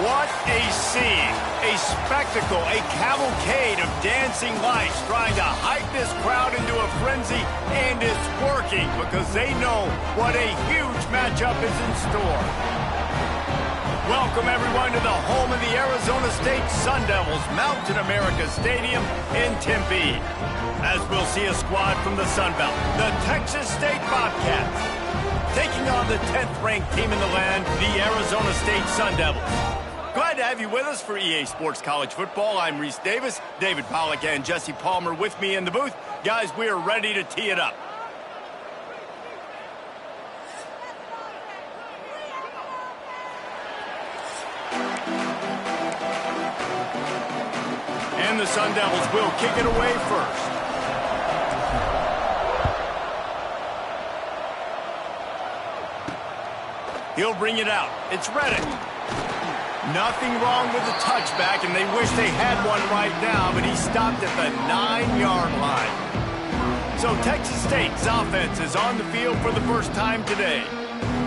What a scene, a spectacle, a cavalcade of dancing lights trying to hype this crowd into a frenzy, and it's working because they know what a huge matchup is in store. Welcome everyone to the home of the Arizona State Sun Devils, Mountain America Stadium in Tempe. As we'll see a squad from the Sun Belt, the Texas State Bobcats, taking on the 10th-ranked team in the land, the Arizona State Sun Devils. Glad to have you with us for EA Sports College Football. I'm Reese Davis, David Pollack and Jesse Palmer with me in the booth. Guys, we are ready to tee it up. And the Sun Devils will kick it away first. He'll bring it out. It's Reddick. Nothing wrong with the touchback, and they wish they had one right now, but he stopped at the 9-yard line. So Texas State's offense is on the field for the first time today.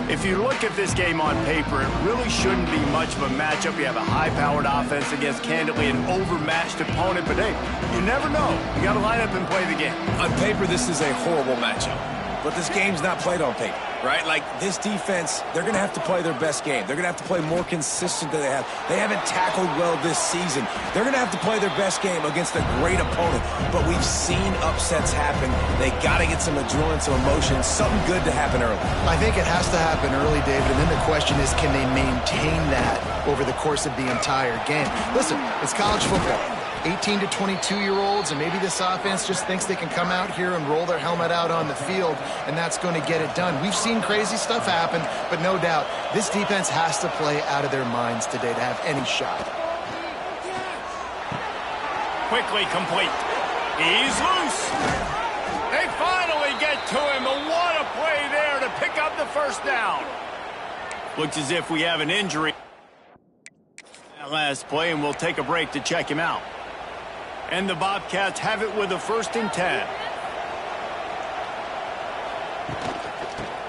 If you look at this game on paper, it really shouldn't be much of a matchup. You have a high-powered offense against, candidly, an overmatched opponent. But, hey, you never know. You got to line up and play the game. On paper, this is a horrible matchup. But this game's not played on paper, right? Like, this defense, they're going to have to play their best game. They're going to have to play more consistent than they have. They haven't tackled well this season. They're going to have to play their best game against a great opponent. But we've seen upsets happen. They got to get some adrenaline, some emotion, something good to happen early. I think it has to happen early, David, and then the question is, can they maintain that over the course of the entire game? Listen, it's college football. 18 to 22-year-olds, and maybe this offense just thinks they can come out here and roll their helmet out on the field, and that's going to get it done. We've seen crazy stuff happen, but no doubt, this defense has to play out of their minds today to have any shot. Quickly complete. He's loose. They finally get to him, and what a play there to pick up the first down. Looks as if we have an injury. That last play, and we'll take a break to check him out. And the Bobcats have it with a 1st and 10.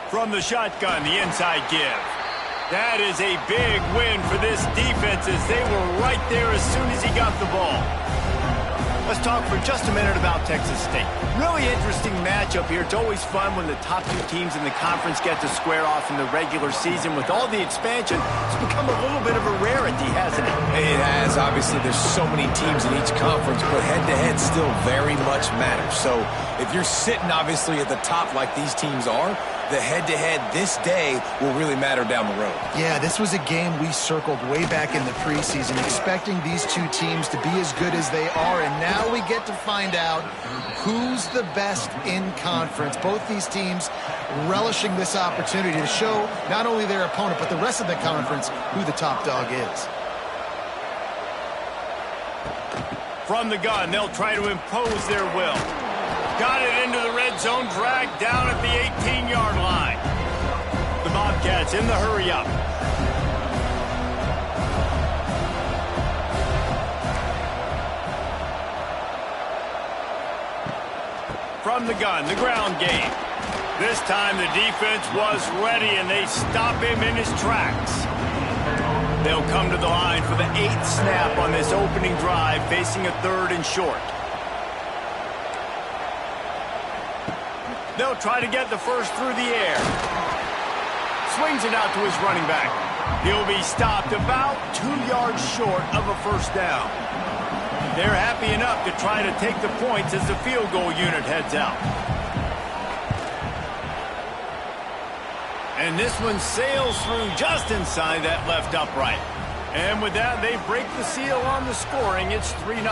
From the shotgun, the inside give. That is a big win for this defense as they were right there as soon as he got the ball. Let's talk for just a minute about Texas State. Really interesting matchup here. It's always fun when the top 2 teams in the conference get to square off in the regular season. With all the expansion, it's become a little bit of a rarity, hasn't it? It has. Obviously, there's so many teams in each conference, but head-to-head still very much matters. So if you're sitting, obviously, at the top like these teams are, the head-to-head this day will really matter down the road. Yeah, this was a game we circled way back in the preseason, expecting these 2 teams to be as good as they are, and now we get to find out who's the best in conference. Both these teams relishing this opportunity to show not only their opponent, but the rest of the conference who the top dog is. From the gun, they'll try to impose their will. Got it into the red zone, dragged down at the 18-yard line. The Bobcats in the hurry-up. From the gun, the ground game. This time the defense was ready, and they stop him in his tracks. They'll come to the line for the 8th snap on this opening drive, facing a 3rd and short. They'll try to get the first through the air. Swings it out to his running back. He'll be stopped about 2 yards short of a 1st down. They're happy enough to try to take the points as the field goal unit heads out. And this one sails through just inside that left upright. And with that, they break the seal on the scoring. It's 3-0.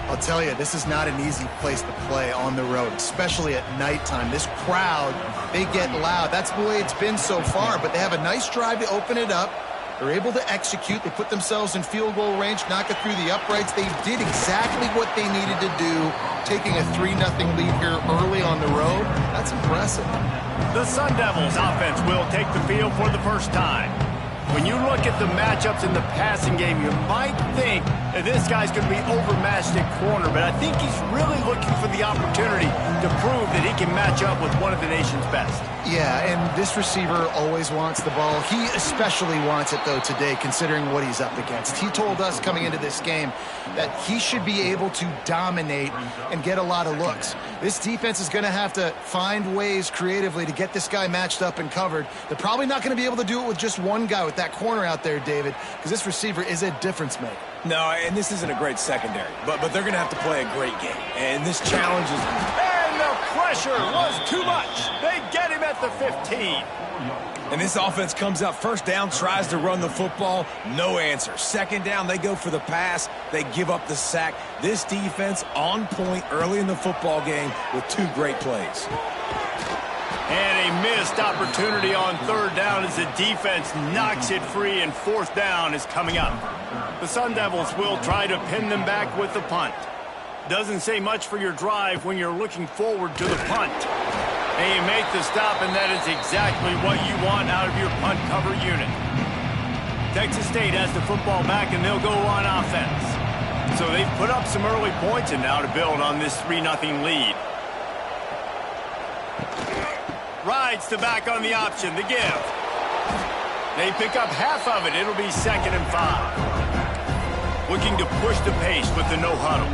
I'll tell you, this is not an easy place to play on the road, especially at nighttime. This crowd, they get loud. That's the way it's been so far, but they have a nice drive to open it up. They're able to execute. They put themselves in field goal range, knock it through the uprights. They did exactly what they needed to do, taking a 3-0 lead here early on the road. That's impressive. The Sun Devils offense will take the field for the first time. When you look at the matchups in the passing game, you might think that this guy's going to be overmatched at corner, but I think he's really looking for the opportunity to prove that he can match up with one of the nation's best. Yeah, and this receiver always wants the ball. He especially wants it, though, today, considering what he's up against. He told us coming into this game that he should be able to dominate and get a lot of looks. This defense is going to have to find ways creatively to get this guy matched up and covered. They're probably not going to be able to do it with just one guy with that corner out there, David, because this receiver is a difference maker. No, and this isn't a great secondary, but they're going to have to play a great game. And this challenge is... And the pressure was too much. They get him at the 15. And this offense comes out first down, tries to run the football, no answer. Second down, they go for the pass, they give up the sack. This defense on point early in the football game with two great plays. And a missed opportunity on third down as the defense knocks it free, and fourth down is coming up. The Sun Devils will try to pin them back with the punt. Doesn't say much for your drive when you're looking forward to the punt. And you make the stop, and that is exactly what you want out of your punt cover unit. Texas State has the football back, and they'll go on offense. So they've put up some early points, and now to build on this 3-0 lead. Rides to back on the option, the give. They pick up half of it. It'll be 2nd and 5. Looking to push the pace with the no huddle.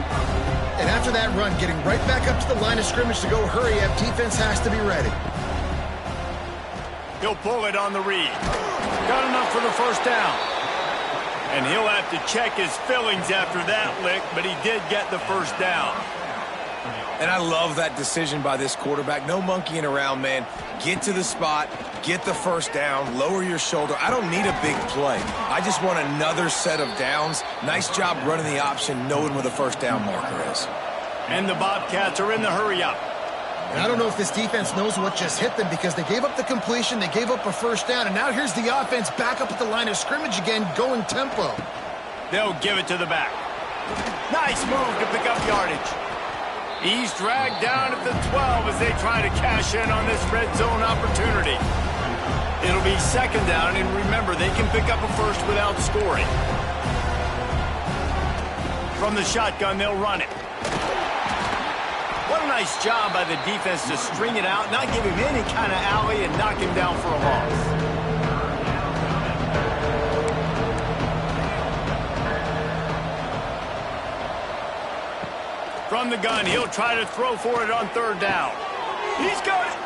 And after that run, getting right back up to the line of scrimmage to go hurry up, defense has to be ready. He'll pull it on the read. Got enough for the first down. And he'll have to check his fillings after that lick, but he did get the first down. And I love that decision by this quarterback. No monkeying around, man. Get to the spot, get the first down, lower your shoulder. I don't need a big play. I just want another set of downs. Nice job running the option, knowing where the first down marker is. And the Bobcats are in the hurry-up. And I don't know if this defense knows what just hit them, because they gave up the completion, they gave up a first down, and now here's the offense back up at the line of scrimmage again, going tempo. They'll give it to the back. Nice move to pick up yardage. He's dragged down at the 12 as they try to cash in on this red zone opportunity. It'll be 2nd down, and remember, they can pick up a first without scoring. From the shotgun, they'll run it. What a nice job by the defense to string it out, not give him any kind of alley, and knock him down for a loss. From the gun, he'll try to throw for it on third down. He's got it,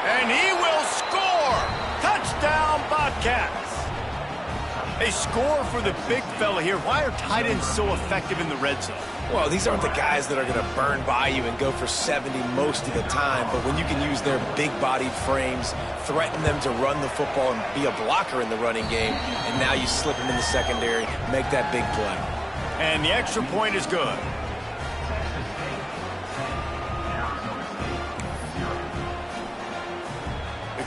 and he will score! Touchdown, Bobcats! A score for the big fella here. Why are tight ends so effective in the red zone? Well, these aren't the guys that are going to burn by you and go for 70 most of the time, but when you can use their big-bodied frames, threaten them to run the football and be a blocker in the running game, and now you slip them in the secondary, make that big play. And the extra point is good.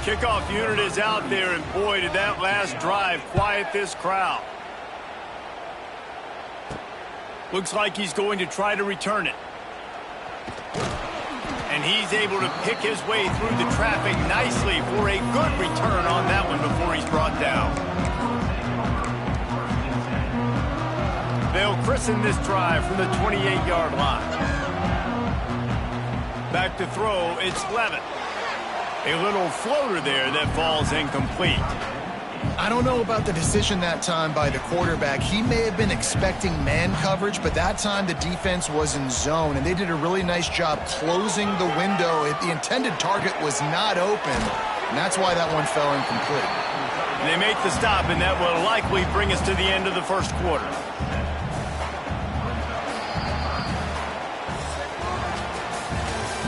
Kickoff unit is out there, and boy, did that last drive quiet this crowd. Looks like he's going to try to return it. And he's able to pick his way through the traffic nicely for a good return on that one before he's brought down. They'll christen this drive from the 28-yard line. Back to throw, it's Levitt. A little floater there that falls incomplete. I don't know about the decision that time by the quarterback. He may have been expecting man coverage, but that time the defense was in zone, and they did a really nice job closing the window. The intended target was not open, and that's why that one fell incomplete. They make the stop, and that will likely bring us to the end of the first quarter.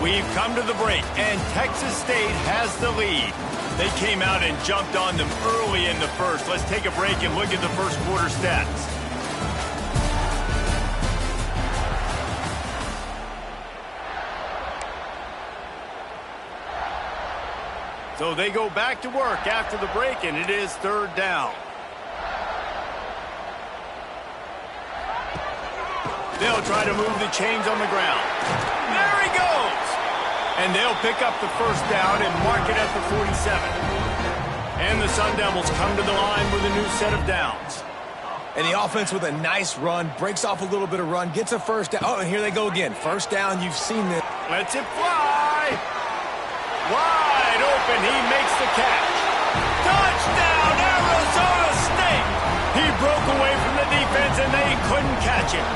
We've come to the break, and Texas State has the lead. They came out and jumped on them early in the first. Let's take a break and look at the first quarter stats. So they go back to work after the break, and it is 3rd down. They'll try to move the chains on the ground. There he goes! And they'll pick up the first down and mark it at the 47. And the Sun Devils come to the line with a new set of downs. And the offense with a nice run, breaks off a little bit of run, gets a first down. Oh, and here they go again. First down, you've seen this. Lets it fly. Wide open, he makes the catch. Touchdown, Arizona State! He broke away from the defense and they couldn't catch it.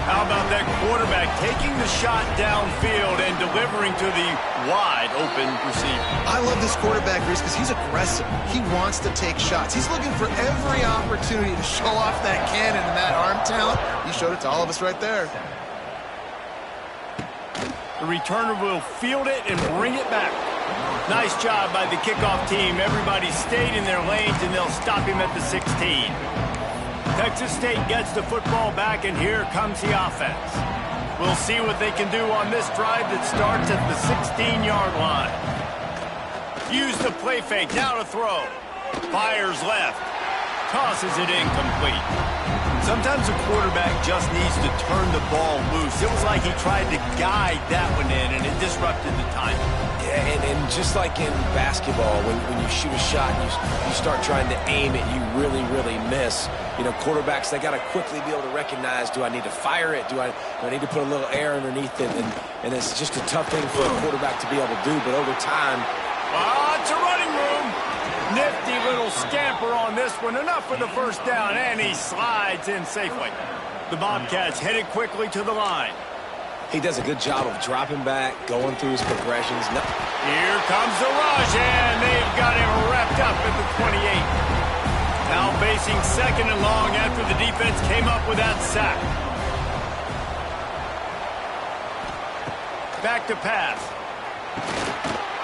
How about that quarterback taking the shot downfield and delivering to the wide open receiver? I love this quarterback, Reese, because he's aggressive. He wants to take shots. He's looking for every opportunity to show off that cannon and that arm talent. He showed it to all of us right there. The returner will field it and bring it back. Nice job by the kickoff team. Everybody stayed in their lanes, and they'll stop him at the 16. Texas State gets the football back, and here comes the offense. We'll see what they can do on this drive that starts at the 16-yard line. Use the play fake, now to throw. Fires left. Tosses it incomplete. Sometimes a quarterback just needs to turn the ball loose. It was like he tried to guide that one in, and it disrupted the timing. Yeah, and just like in basketball, when you shoot a shot and you start trying to aim it, you really, really miss. You know, quarterbacks, they got to quickly be able to recognize, do I need to fire it? Do I need to put a little air underneath it? And it's just a tough thing for a quarterback to be able to do, but over time... It's a running room. Nifty little scamper on this one. Enough for the first down, and he slides in safely. The Bobcats headed quickly to the line. He does a good job of dropping back, going through his progressions. Here comes the rush, and they've got him wrapped up at the 28. Now facing second and long after the defense came up with that sack. Back to pass.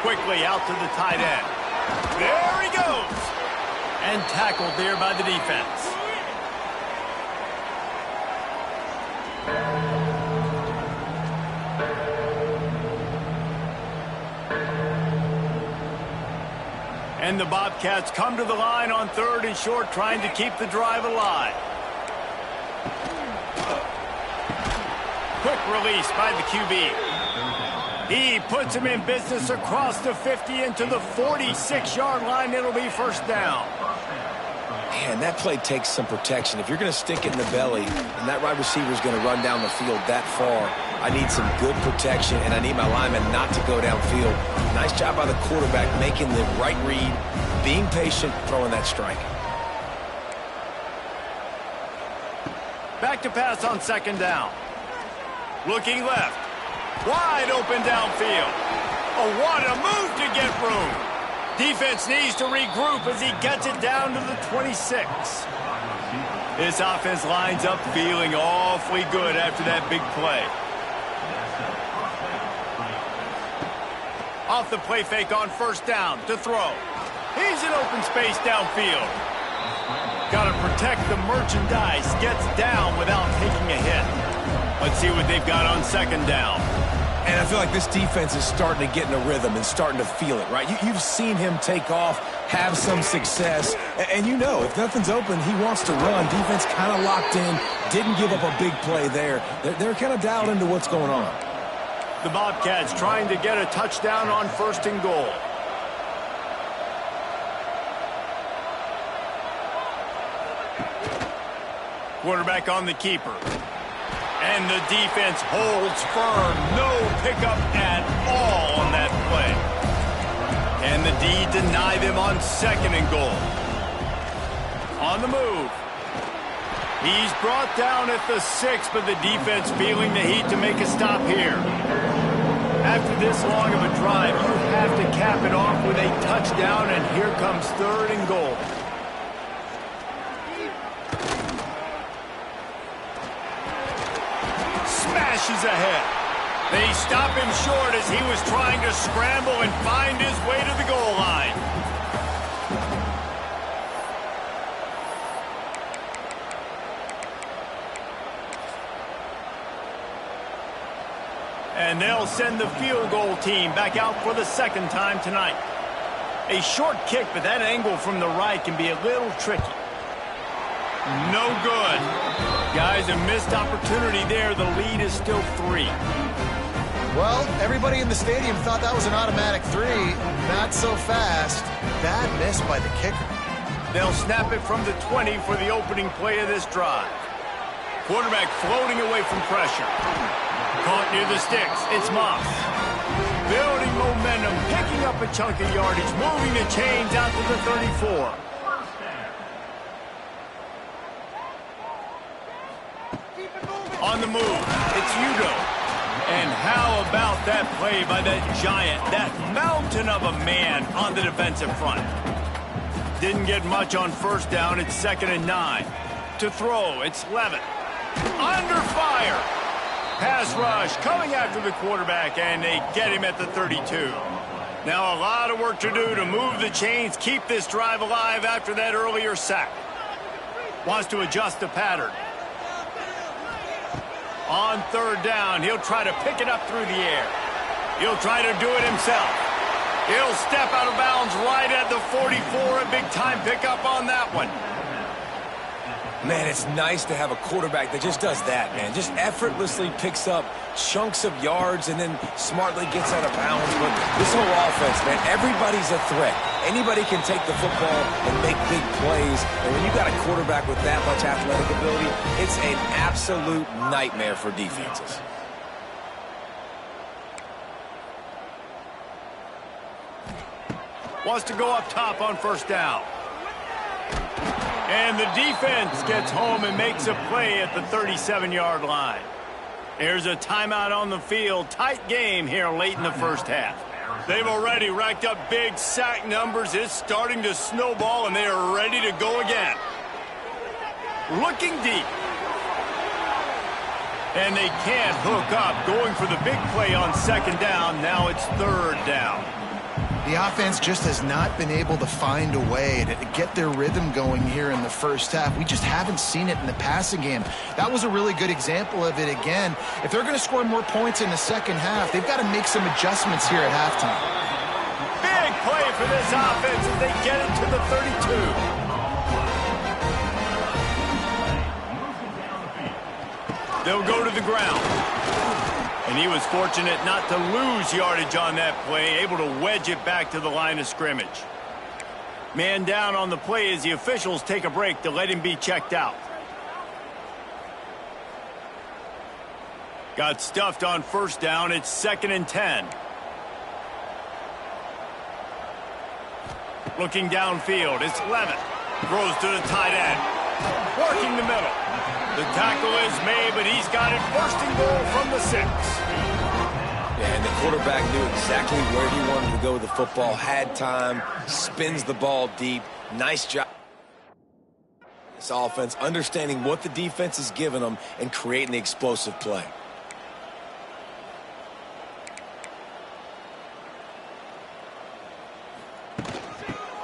Quickly out to the tight end. There he goes. And tackled there by the defense. And the Bobcats come to the line on 3rd and short, trying to keep the drive alive. Quick release by the QB. He puts him in business across the 50 into the 46-yard line. It'll be first down. Man, that play takes some protection. If you're going to stick it in the belly and that wide receiver is going to run down the field that far, I need some good protection, and I need my lineman not to go downfield. Nice job by the quarterback making the right read, being patient, throwing that strike. Back to pass on 2nd down. Looking left. Wide open downfield. Oh, what a move to get room. Defense needs to regroup as he gets it down to the 26. This offense lines up feeling awfully good after that big play. Off the play fake on 1st down to throw. He's in open space downfield. Got to protect the merchandise. Gets down without taking a hit. Let's see what they've got on 2nd down. And I feel like this defense is starting to get in a rhythm and starting to feel it, right? You've seen him take off, have some success, and you know if nothing's open, he wants to run. Defense kind of locked in, didn't give up a big play there. They're kind of dialed into what's going on. The Bobcats trying to get a touchdown on 1st and goal. Quarterback on the keeper. And the defense holds firm. No pickup at all on that play. Can the D deny them on 2nd and goal? On the move. He's brought down at the 6, but the defense feeling the heat to make a stop here. After this long of a drive, you have to cap it off with a touchdown, and here comes 3rd and goal. Smashes ahead. They stop him short as he was trying to scramble and find his way to the goal line. And they'll send the field goal team back out for the 2nd time tonight. A short kick, but that angle from the right can be a little tricky. No good. Guys, a missed opportunity there. The lead is still 3. Well, everybody in the stadium thought that was an automatic 3. Not so fast. Bad miss by the kicker. They'll snap it from the 20 for the opening play of this drive. Quarterback floating away from pressure. Caught near the sticks. It's Moss. Building momentum, picking up a chunk of yardage, moving the chains out to the 34. On the move, it's Udo. And how about that play by that giant, that mountain of a man on the defensive front? Didn't get much on first down. It's 2nd and 9. To throw, it's Levitt. Under fire. Pass rush coming after the quarterback, and they get him at the 32. Now a lot of work to do to move the chains, keep this drive alive after that earlier sack. Wants to adjust the pattern. On 3rd down, he'll try to pick it up through the air. He'll try to do it himself. He'll step out of bounds right at the 44. A big-time pickup on that one. Man, it's nice to have a quarterback that just does that, man. Just effortlessly picks up chunks of yards and then smartly gets out of bounds. But this whole offense, man, everybody's a threat. Anybody can take the football and make big plays. And when you got a quarterback with that much athletic ability, it's an absolute nightmare for defenses. Wants to go up top on 1st down. And the defense gets home and makes a play at the 37-yard line. There's a timeout on the field. Tight game here late in the first half. They've already racked up big sack numbers. It's starting to snowball, and they are ready to go again. Looking deep. And they can't hook up. Going for the big play on 2nd down. Now it's 3rd down. The offense just has not been able to find a way to get their rhythm going here in the first half. We just haven't seen it in the passing game. That was a really good example of it again. If they're going to score more points in the second half, they've got to make some adjustments here at halftime. Big play for this offense as they get it to the 32. They'll go to the ground. And he was fortunate not to lose yardage on that play, able to wedge it back to the line of scrimmage. Man down on the play as the officials take a break to let him be checked out. Got stuffed on 1st down. It's 2nd and 10. Looking downfield, it's Levitt. Throws to the tight end. Working the middle. The tackle is made, but he's got it 1st and goal from the 6. Yeah, and the quarterback knew exactly where he wanted to go with the football, had time, spins the ball deep. Nice job. This offense understanding what the defense is giving them and creating the explosive play.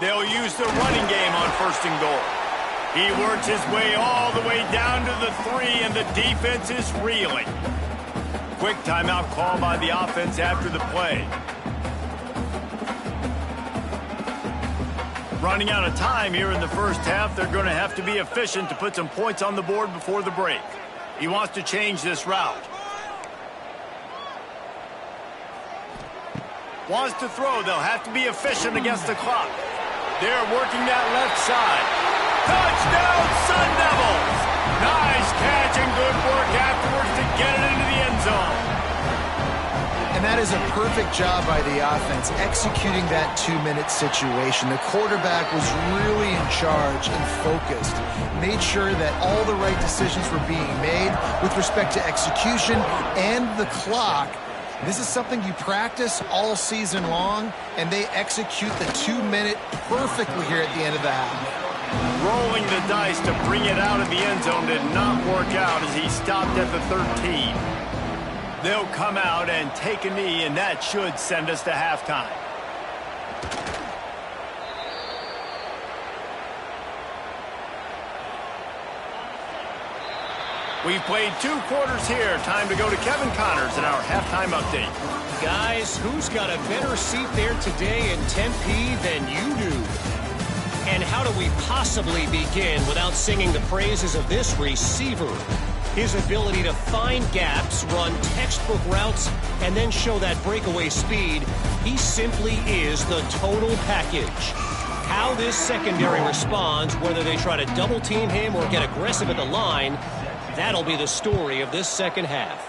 They'll use the running game on 1st and goal. He works his way all the way down to the 3, and the defense is reeling. Quick timeout call by the offense after the play. Running out of time here in the first half. They're going to have to be efficient to put some points on the board before the break. He wants to change this route. Wants to throw. They'll have to be efficient against the clock. They're working that left side. Touchdown, Sun Devils! Nice catch and good work afterwards to get it into the end zone. And that is a perfect job by the offense, executing that 2-minute situation. The quarterback was really in charge and focused. Made sure that all the right decisions were being made with respect to execution and the clock. This is something you practice all season long, and they execute the 2-minute perfectly here at the end of the half. Rolling the dice to bring it out of the end zone did not work out as he stopped at the 13. They'll come out and take a knee, and that should send us to halftime. We've played 2 quarters here. Time to go to Kevin Connors in our halftime update. Guys, who's got a better seat there today in Tempe than you do? And how do we possibly begin without singing the praises of this receiver? His ability to find gaps, run textbook routes, and then show that breakaway speed, he simply is the total package. How this secondary responds, whether they try to double-team him or get aggressive at the line, that'll be the story of this second half.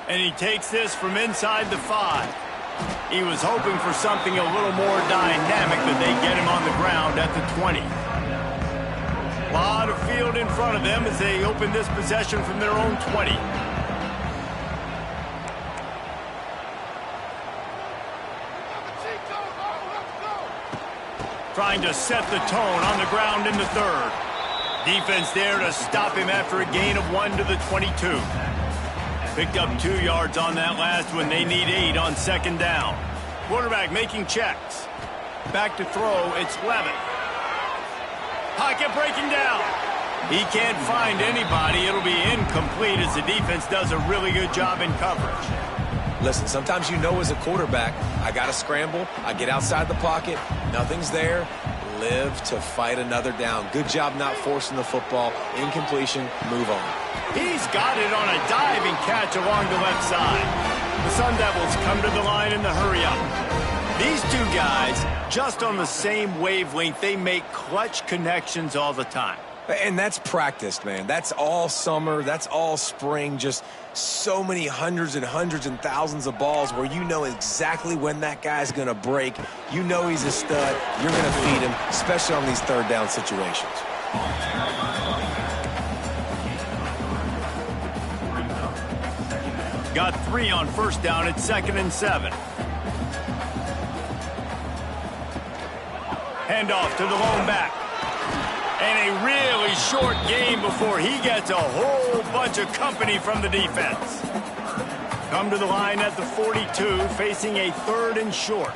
And he takes this from inside the 5. He was hoping for something a little more dynamic, that they get him on the ground at the 20. A lot of field in front of them as they open this possession from their own 20. Trying to set the tone on the ground in the 3rd. Defense there to stop him after a gain of 1 to the 22. Picked up 2 yards on that last one. They need 8 on 2nd down. Quarterback making checks. Back to throw. It's Levitt. Pocket breaking down. He can't find anybody. It'll be incomplete as the defense does a really good job in coverage. Listen, sometimes you know as a quarterback, I got to scramble, I get outside the pocket, nothing's there, live to fight another down. Good job not forcing the football. Incompletion, move on. He's got it on a diving catch along the left side. The Sun Devils come to the line in the hurry-up. These 2 guys, just on the same wavelength, they make clutch connections all the time. And that's practiced, man. That's all summer. That's all spring. Just so many hundreds and thousands of balls where you know exactly when that guy's going to break. You know he's a stud. You're going to feed him, especially on these 3rd down situations. Got 3 on 1st down at 2nd and 7. Handoff to the lone back. And a really short game before he gets a whole bunch of company from the defense. Come to the line at the 42, facing a 3rd and short.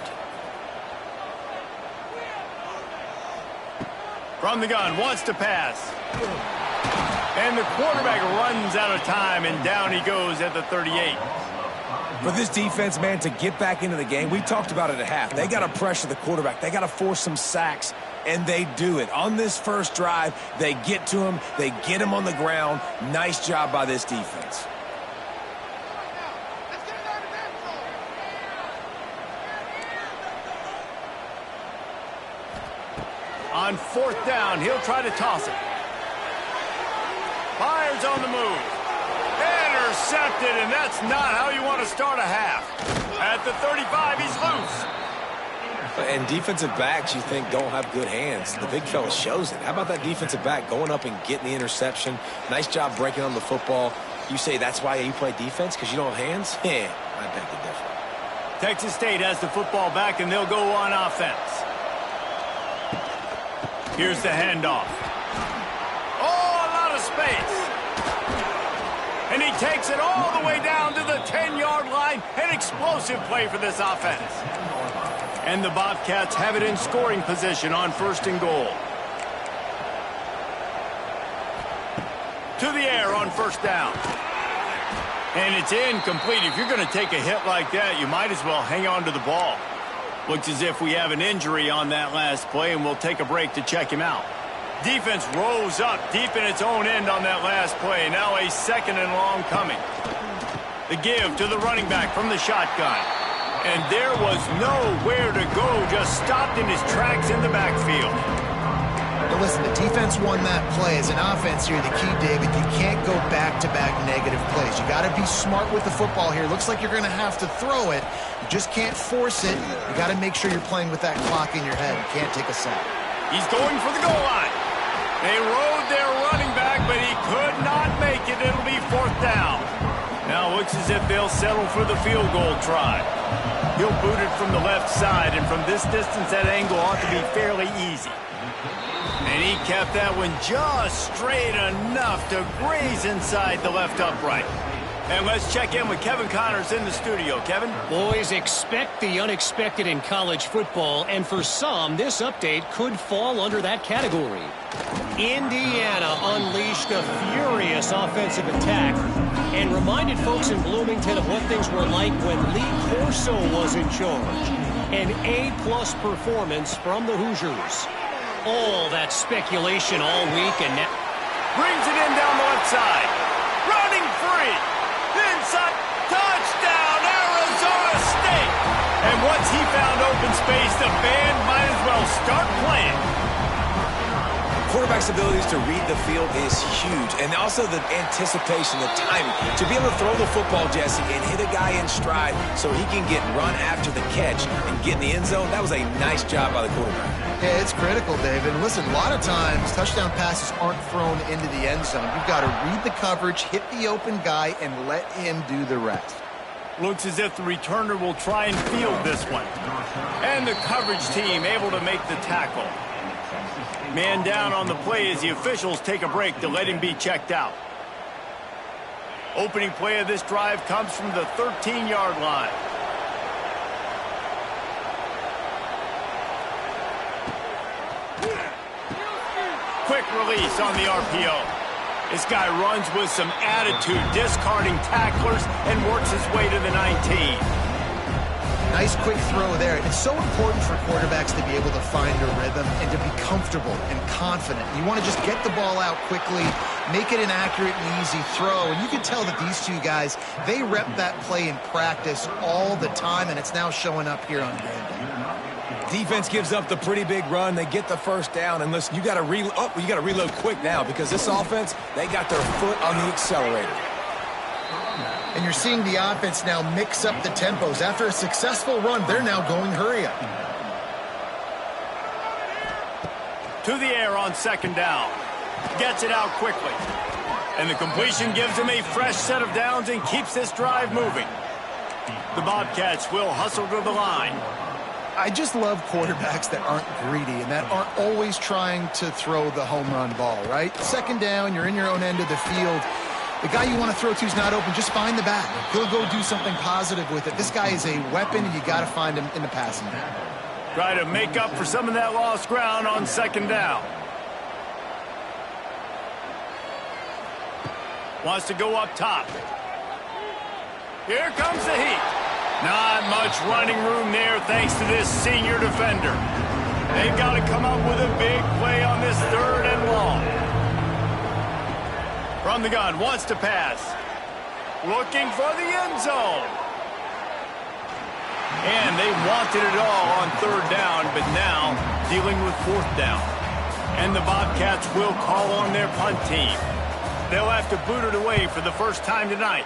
From the gun, wants to pass. And the quarterback runs out of time, and down he goes at the 38. For this defense, man, to get back into the game, we talked about it at half. They got to pressure the quarterback. They got to force some sacks, and they do it. On this first drive, they get to him. They get him on the ground. Nice job by this defense. On 4th down, he'll try to toss it. Fires on the move. Intercepted, and that's not how you want to start a half. At the 35, he's loose. And defensive backs, you think, don't have good hands. The big fella shows it. How about that defensive back going up and getting the interception? Nice job breaking on the football. You say that's why you play defense, because you don't have hands? Yeah, I beg to differ. Texas State has the football back, and they'll go on offense. Here's the handoff. Oh, a lot of space. And he takes it all the way down to the 10-yard line. An explosive play for this offense. And the Bobcats have it in scoring position on 1st and goal. To the air on 1st down. And it's incomplete. If you're going to take a hit like that, you might as well hang on to the ball. Looks as if we have an injury on that last play, and we'll take a break to check him out. Defense rose up deep in its own end on that last play. Now a 2nd and long coming. The give to the running back from the shotgun. And there was nowhere to go, just stopped in his tracks in the backfield. But listen, the defense won that play. As an offense here, the key, David, you can't go back-to-back negative plays. You got to be smart with the football here. Looks like you're going to have to throw it. You just can't force it. You got to make sure you're playing with that clock in your head. You can't take a sack. He's going for the goal line. They rode their running back, but he could not make it. It'll be 4th down. Now it looks as if they'll settle for the field goal try. He'll boot it from the left side, and from this distance, that angle ought to be fairly easy. And he kept that one just straight enough to graze inside the left upright. And let's check in with Kevin Connors in the studio. Kevin? Boys, expect the unexpected in college football, and for some, this update could fall under that category. Indiana unleashed a furious offensive attack and reminded folks in Bloomington of what things were like when Lee Corso was in charge. An A-plus performance from the Hoosiers. All that speculation all week, and now... Brings it in down the left side. Running free. Inside. Touchdown, Arizona State. And once he found open space, the band might as well start playing. Quarterback's abilities to read the field is huge, and also the anticipation, the timing. To be able to throw the football, Jesse, and hit a guy in stride so he can get run after the catch and get in the end zone, that was a nice job by the quarterback. Yeah, it's critical, David. And listen, a lot of times touchdown passes aren't thrown into the end zone. You've got to read the coverage, hit the open guy, and let him do the rest. Looks as if the returner will try and field this one. And the coverage team able to make the tackle. Man down on the play as the officials take a break to let him be checked out. Opening play of this drive comes from the 13-yard line. Quick release on the RPO. This guy runs with some attitude, discarding tacklers and works his way to the 19. Nice quick throw there. It's so important for quarterbacks to be able to find a rhythm and to be comfortable and confident. You want to just get the ball out quickly, make it an accurate and easy throw. And you can tell that these two guys, they rep that play in practice all the time, and it's now showing up here on game day. Defense gives up the pretty big run. They get the first down. And listen, you got to reload quick now because this offense, they got their foot on the accelerator. And you're seeing the offense now mix up the tempos. After a successful run, they're now going hurry up. To the air on second down. Gets it out quickly. And the completion gives him a fresh set of downs and keeps this drive moving. The Bobcats will hustle to the line. I just love quarterbacks that aren't greedy and that aren't always trying to throw the home run ball, right? Second down, you're in your own end of the field. The guy you want to throw to is not open. Just find the back. He'll go do something positive with it. This guy is a weapon, and you got to find him in the passing game. Try to make up for some of that lost ground on second down. Wants to go up top. Here comes the heat. Not much running room there thanks to this senior defender. They've got to come up with a big play on this third and long. From the gun, wants to pass. Looking for the end zone. And they wanted it all on third down, but now dealing with fourth down. And the Bobcats will call on their punt team. They'll have to boot it away for the first time tonight.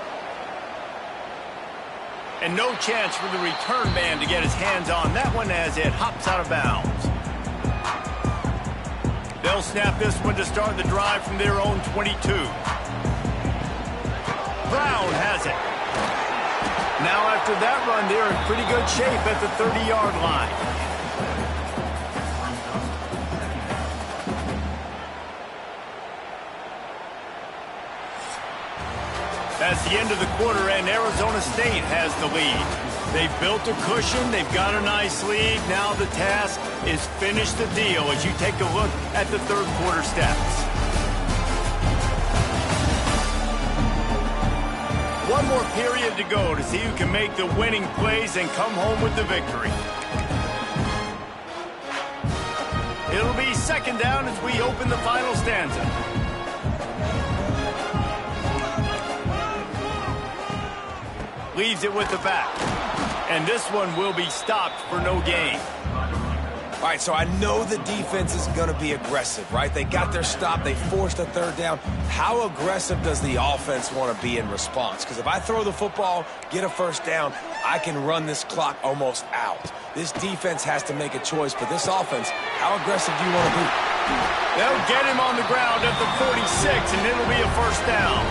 And no chance for the return man to get his hands on that one as it hops out of bounds. They'll snap this one to start the drive from their own 22. Brown has it. Now after that run, they're in pretty good shape at the 30-yard line. That's the end of the quarter, and Arizona State has the lead. They've built a cushion. They've got a nice lead. Now the task is finish the deal as you take a look at the third quarter stats. One more period to go to see who can make the winning plays and come home with the victory. It'll be second down as we open the final stanza. Leaves it with the back. And this one will be stopped for no gain. All right, so I know the defense is going to be aggressive, right? They got their stop. They forced a third down. How aggressive does the offense want to be in response? Because if I throw the football, get a first down, I can run this clock almost out. This defense has to make a choice, but this offense, how aggressive do you want to be? They'll get him on the ground at the 46, and it'll be a first down.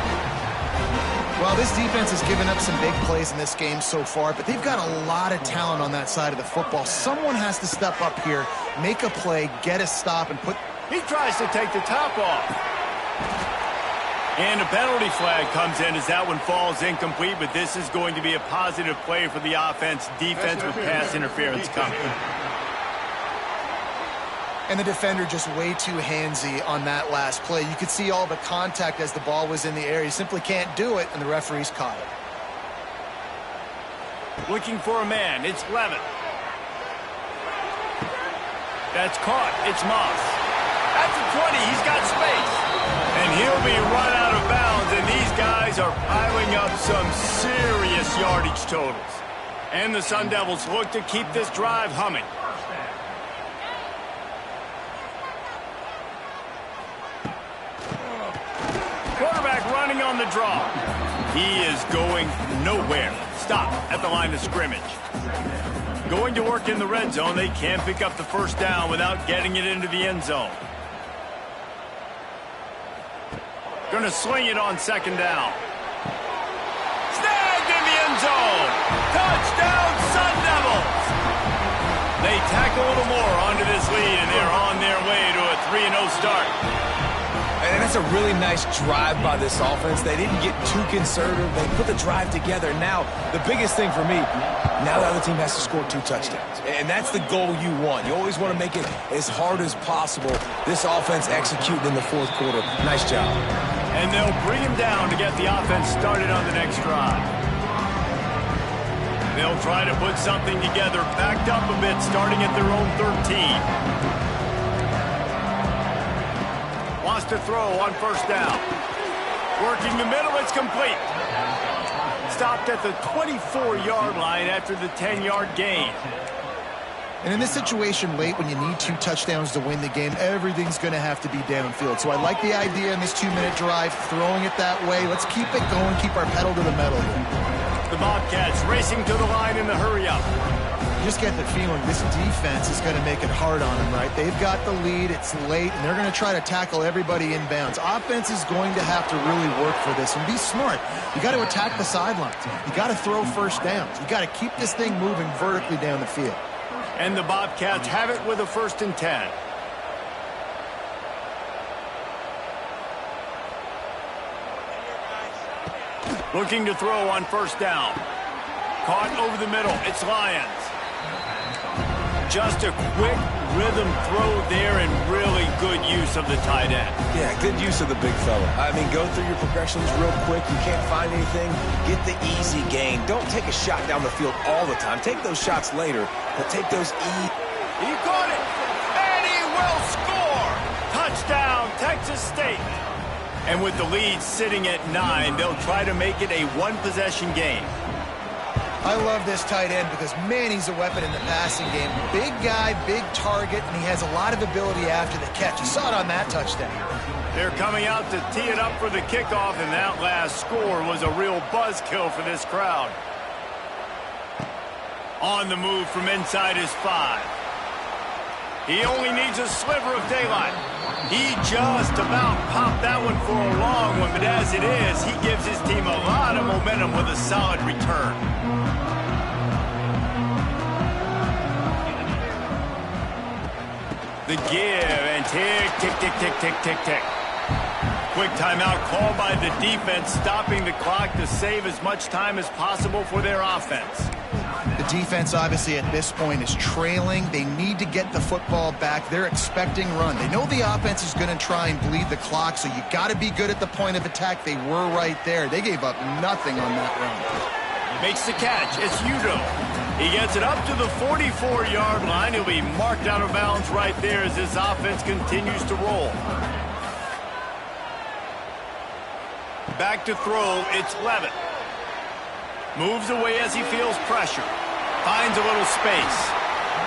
Well, this defense has given up some big plays in this game so far, but they've got a lot of talent on that side of the football. Someone has to step up here, make a play, get a stop, and put... He tries to take the top off. And a penalty flag comes in as that one falls incomplete, but this is going to be a positive play for the offense. Defense with pass interference coming. And the defender just way too handsy on that last play. You could see all the contact as the ball was in the air. He simply can't do it, and the referee's caught it. Looking for a man. It's Levin. That's caught. It's Moss. At the 20, he's got space. And And he'll be run out of bounds, and these guys are piling up some serious yardage totals. And the Sun Devils look to keep this drive humming. Quarterback running on the draw. He is going nowhere. Stop at the line of scrimmage. Going to work in the red zone. They can't pick up the first down without getting it into the end zone. Going to sling it on second down. Snagged in the end zone. Touchdown, Sun Devils. They tack a little more onto this lead, and they're on their way to a 3-0 start. And that's a really nice drive by this offense. They didn't get too conservative. They put the drive together. Now, the biggest thing for me, now the other team has to score 2 touchdowns. And that's the goal you want. You always want to make it as hard as possible. This offense executed in the fourth quarter. Nice job. And they'll bring him down to get the offense started on the next drive. They'll try to put something together, backed up a bit, starting at their own 13. Wants to throw on first down. Working the middle, it's complete. Stopped at the 24-yard line after the 10-yard gain. And in this situation late, when you need 2 touchdowns to win the game, everything's going to have to be downfield. So I like the idea in this 2-minute drive, throwing it that way. Let's keep it going, keep our pedal to the metal here. The Bobcats racing to the line in the hurry-up. You just get the feeling this defense is going to make it hard on them, right? They've got the lead, it's late, and they're going to try to tackle everybody inbounds. Offense is going to have to really work for this and be smart. You got to attack the sidelines. You got to throw first downs. You got to keep this thing moving vertically down the field. And the Bobcats have it with a 1st and 10. Looking to throw on first down. Caught over the middle. It's Lions. Just a quick rhythm throw there and really good use of the tight end. Yeah, good use of the big fella. I mean, go through your progressions real quick. You can't find anything. Get the easy gain. Don't take a shot down the field all the time. Take those shots later, but take those He caught it, and he will score. Touchdown, Texas State. And with the lead sitting at 9, they'll try to make it a 1-possession game. I love this tight end because, man, he's a weapon in the passing game. Big guy, big target, and he has a lot of ability after the catch. You saw it on that touchdown. They're coming out to tee it up for the kickoff, and that last score was a real buzzkill for this crowd. On the move from inside his 5. He only needs a sliver of daylight. He just about popped that one for a long one, but as it is, he gives his team a lot of momentum with a solid return. The give, and tick, tick, tick, tick, tick, tick, tick. Quick timeout called by the defense, stopping the clock to save as much time as possible for their offense. The defense, obviously, at this point is trailing. They need to get the football back. They're expecting run. They know the offense is going to try and bleed the clock, so you got to be good at the point of attack. They were right there. They gave up nothing on that run. Makes the catch. It's Udo. He gets it up to the 44-yard line. He'll be marked out of bounds right there as this offense continues to roll. Back to throw. It's Levitt. Moves away as he feels pressure. Finds a little space.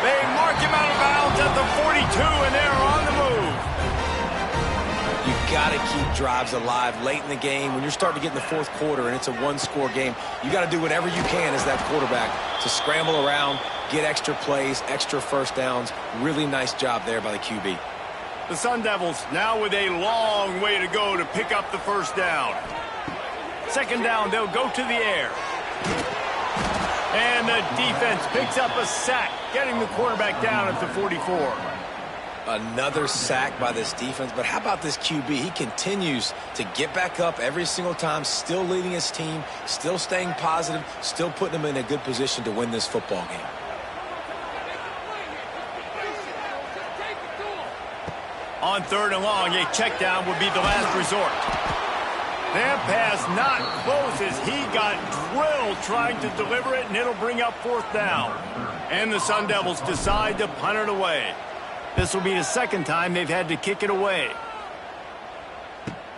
They mark him out of bounds at the 42, and they're on the move. You got to keep drives alive late in the game. When you're starting to get in the fourth quarter and it's a 1-score game, you got to do whatever you can as that quarterback to scramble around, get extra plays, extra first downs. Really nice job there by the QB. The Sun Devils now with a long way to go to pick up the first down. Second down, they'll go to the air. And the defense picks up a sack, getting the quarterback down at the 44. Another sack by this defense, but how about this QB? He continues to get back up every single time, still leading his team, still staying positive, still putting him in a good position to win this football game. On 3rd and long, a check down would be the last resort. That pass not close as he got drilled trying to deliver it, and it'll bring up 4th down. And the Sun Devils decide to punt it away. This will be the second time they've had to kick it away.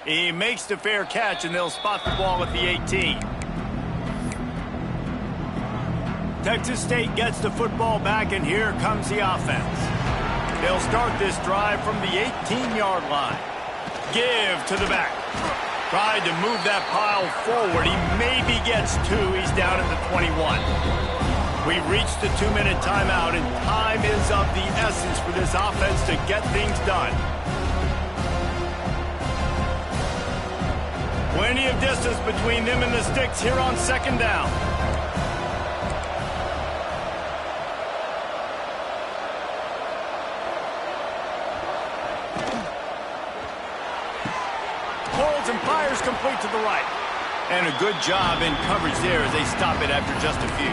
He makes the fair catch, and they'll spot the ball at the 18. Texas State gets the football back, and here comes the offense. They'll start this drive from the 18-yard line. Give to the back. Tried to move that pile forward. He maybe gets 2. He's down at the 21. We reached the 2-minute timeout, and time is of the essence for this offense to get things done. Plenty of distance between them and the sticks here on second down. Holds and fires complete to the right. And a good job in coverage there as they stop it after just a few.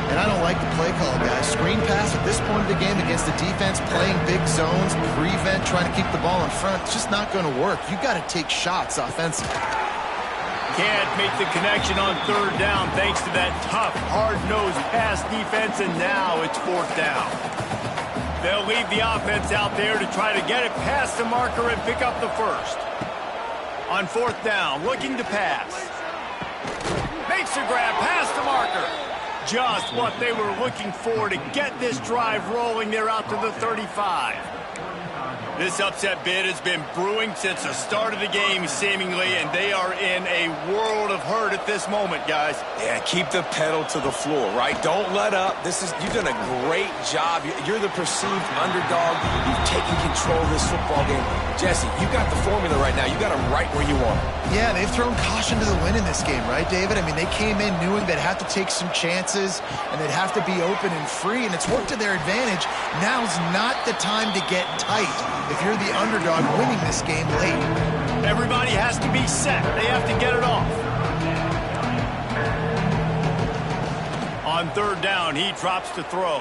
And I don't like the play call, guys. Screen pass at this point of the game against the defense, playing big zones, prevent, trying to keep the ball in front. It's just not going to work. You got to take shots offensively. Can't make the connection on third down thanks to that tough, hard-nosed pass defense, and now it's fourth down. They'll leave the offense out there to try to get it past the marker and pick up the first. On fourth down, looking to pass. Makes the grab past the marker. Just what they were looking for to get this drive rolling. They're out to the 35. This upset bid has been brewing since the start of the game, seemingly, and they are in a world of hurt at this moment, guys. Yeah, keep the pedal to the floor, right? Don't let up. You've done a great job. You're the perceived underdog. You've taken control of this football game. Jesse, you got the formula right now. You got them right where you want them. Yeah, they've thrown caution to the wind in this game, right, David? I mean, they came in knowing they'd have to take some chances, and they'd have to be open and free, and it's worked to their advantage. Now's not the time to get tight if you're the underdog winning this game late. Everybody has to be set. They have to get it off. On third down, he drops to throw.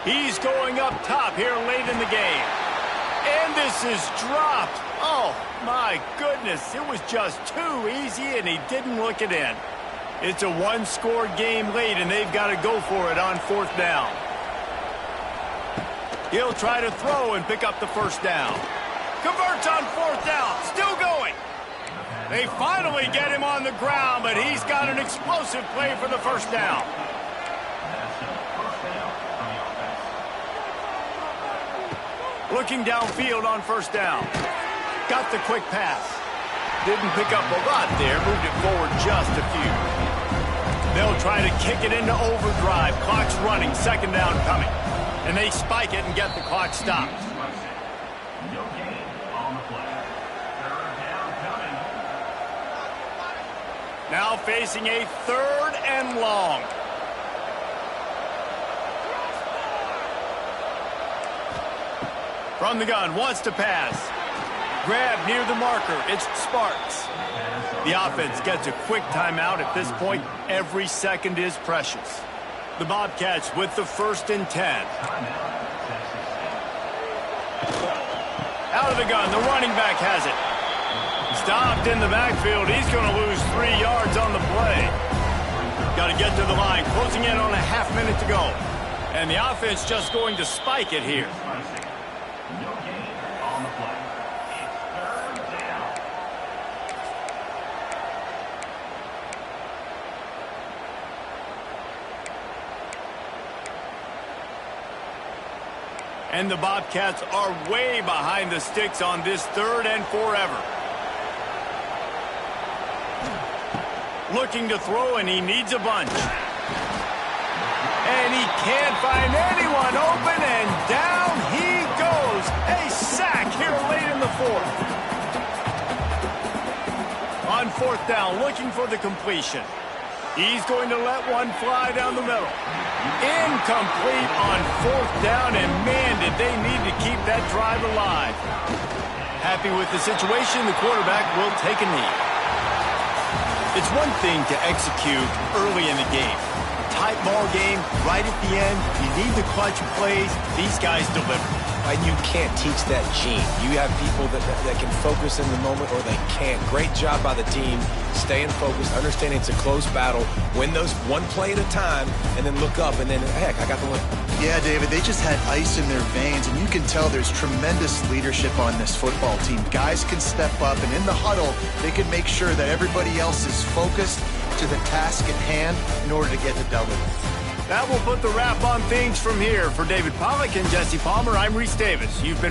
He's going up top here late in the game. And this is dropped. Oh, my goodness. It was just too easy, and he didn't look it in. It's a one-score game late, and they've got to go for it on fourth down. He'll try to throw and pick up the first down. Converts on fourth down. Still going. They finally get him on the ground, but he's got an explosive play for the first down. Looking downfield on first down. Got the quick pass. Didn't pick up a lot there. Moved it forward just a few. They'll try to kick it into overdrive. Clock's running. Second down coming. And they spike it and get the clock stopped. Now facing a third and long. From the gun, wants to pass. Grab near the marker. It's Sparks. The offense gets a quick timeout at this point. Every second is precious. The Bobcats with the 1st and 10. Out of the gun, the running back has it. Stopped in the backfield. He's going to lose 3 yards on the play. Got to get to the line. Closing in on a half minute to go. And the offense just going to spike it here. And the Bobcats are way behind the sticks on this 3rd and forever. Looking to throw, and he needs a bunch. And he can't find anyone open, and down he goes. A sack here late in the 4th. On fourth down, looking for the completion. He's going to let one fly down the middle. Incomplete on fourth down, and man, did they need to keep that drive alive. Happy with the situation, the quarterback will take a knee. It's one thing to execute early in the game. Tight ball game, right at the end, you need the clutch plays. These guys deliver. And you can't teach that gene. You have people that can focus in the moment or they can't. Great job by the team, staying focused, understanding it's a close battle, win those one play at a time, and then look up, and then, heck, I got the win. Yeah, David, they just had ice in their veins, and you can tell there's tremendous leadership on this football team. Guys can step up, and in the huddle, they can make sure that everybody else is focused to the task at hand in order to get the W. That will put the wrap on things from here. For David Pollack and Jesse Palmer, I'm Reese Davis. You've been